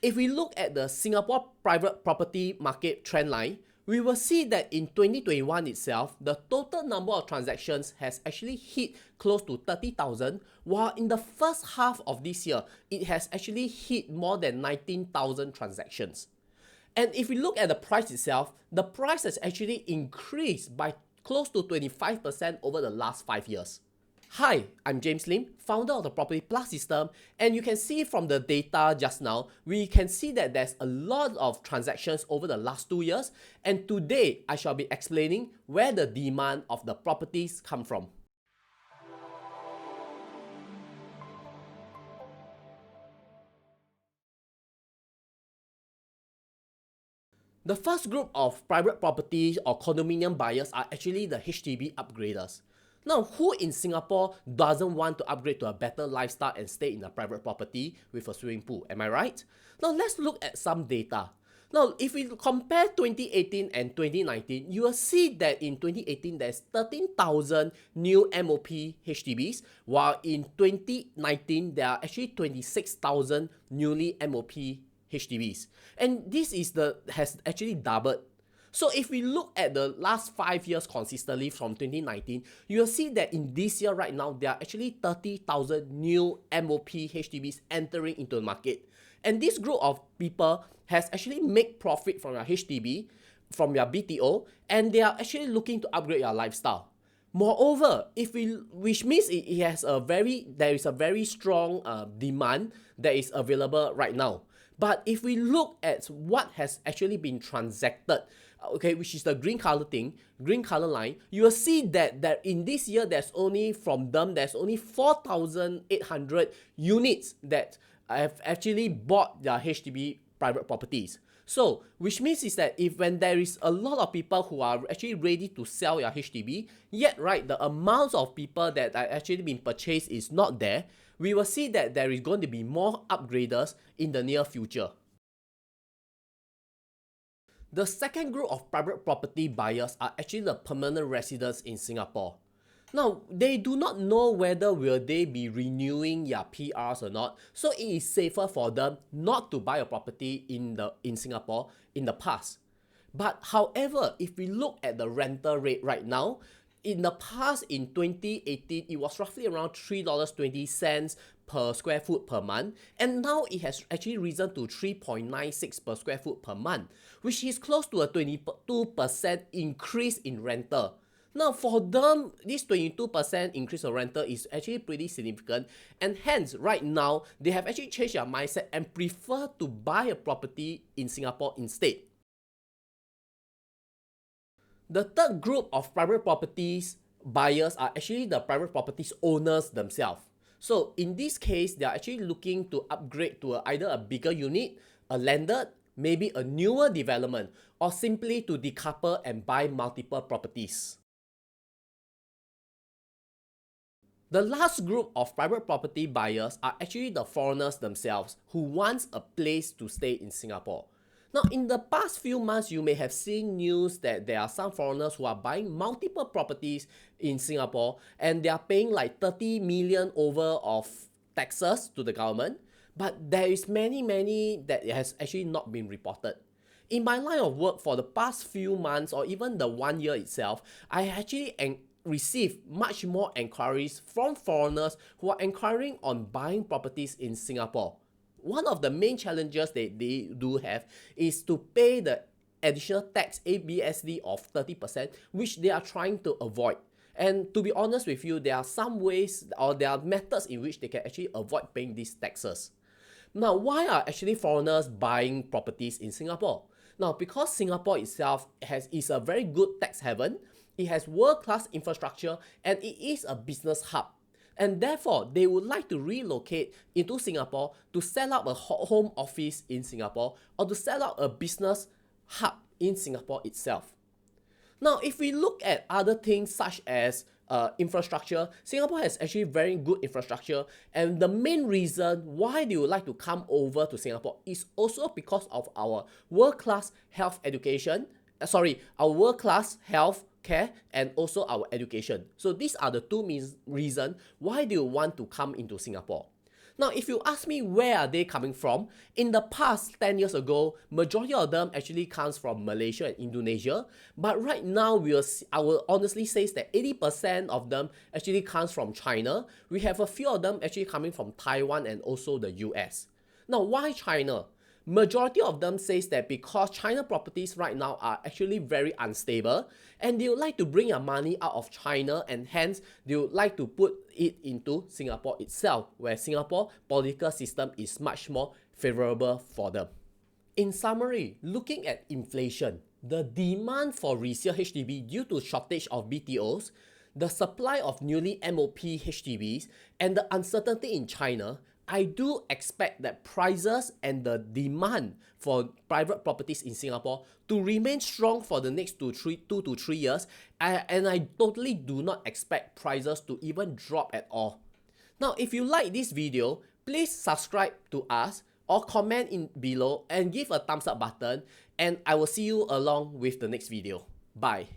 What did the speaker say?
If we look at the Singapore private property market trend line, we will see that in 2021 itself, the total number of transactions has actually hit close to 30,000, while in the first half of this year, it has actually hit more than 19,000 transactions. And if we look at the price itself, the price has actually increased by close to 25% over the last 5 years. Hi, I'm James Lim, founder of the Property Plus system, and you can see from the data just now, we can see that there's a lot of transactions over the last 2 years, and today I shall be explaining where the demand of the properties come from. The first group of private properties or condominium buyers are actually the HDB upgraders. Now, who in Singapore doesn't want to upgrade to a better lifestyle and stay in a private property with a swimming pool? Am I right? Now, let's look at some data. Now, if we compare 2018 and 2019, you will see that in 2018, there's 13,000 new MOP HDBs, while in 2019, there are actually 26,000 newly MOP HDBs. And this has actually doubled. So if we look at the last 5 years consistently from 2019, you will see that in this year right now, there are actually 30,000 new MOP HDBs entering into the market. And this group of people has actually made profit from your HDB, from your BTO, and they are actually looking to upgrade your lifestyle. Moreover, which means there is a very strong demand that is available right now. But if we look at what has actually been transacted, okay, which is the green color line, you will see that in this year, there's only 4,800 units that have actually bought their HDB private properties. So, which means is that when there is a lot of people who are actually ready to sell your HDB, yet right, the amounts of people that are actually being purchased is not there, we will see that there is going to be more upgraders in the near future. The second group of private property buyers are actually the permanent residents in Singapore. Now, they do not know whether will they be renewing their PRs or not, so it is safer for them not to buy a property in Singapore in the past. But however, if we look at the rental rate right now, in the past, in 2018, it was roughly around $3.20 per square foot per month, and now it has actually risen to 3.96 per square foot per month, which is close to a 22% increase in rental. Now, for them, this 22% increase of rental is actually pretty significant, and hence, right now, they have actually changed their mindset and prefer to buy a property in Singapore instead. The third group of private properties buyers are actually the private properties owners themselves. So in this case, they are actually looking to upgrade to either a bigger unit, a landed, maybe a newer development, or simply to decouple and buy multiple properties. The last group of private property buyers are actually the foreigners themselves who want a place to stay in Singapore. Now, in the past few months, you may have seen news that there are some foreigners who are buying multiple properties in Singapore and they are paying like 30 million over of taxes to the government. But there is many that has actually not been reported. In my line of work for the past few months or even the 1 year itself, I actually received much more inquiries from foreigners who are inquiring on buying properties in Singapore. One of the main challenges that they do have is to pay the additional tax ABSD of 30%, which they are trying to avoid. And to be honest with you, there are some ways or there are methods in which they can actually avoid paying these taxes. Now, why are actually foreigners buying properties in Singapore? Now, because Singapore itself is a very good tax haven, it has world-class infrastructure, and it is a business hub. And therefore, they would like to relocate into Singapore to set up a home office in Singapore or to set up a business hub in Singapore itself. Now, if we look at other things such as infrastructure, Singapore has actually very good infrastructure, and the main reason why they would like to come over to Singapore is also because of our world-class health care and also our education. So these are the two reasons why they want to come into Singapore. Now, if you ask me where are they coming from, in the past 10 years ago, majority of them actually comes from Malaysia and Indonesia. But right now, I will honestly say that 80% of them actually comes from China. We have a few of them actually coming from Taiwan and also the US. Now, why China? Majority of them says that because China properties right now are actually very unstable and they would like to bring their money out of China, and hence they would like to put it into Singapore itself, where Singapore political system is much more favorable for them. In summary, looking at inflation, the demand for resale HDB due to shortage of BTOs, the supply of newly MOP HDBs, and the uncertainty in China, I do expect that prices and the demand for private properties in Singapore to remain strong for the next 2 to 3 years, and I totally do not expect prices to even drop at all. Now, if you like this video, please subscribe to us or comment in below and give a thumbs up button, and I will see you along with the next video. Bye.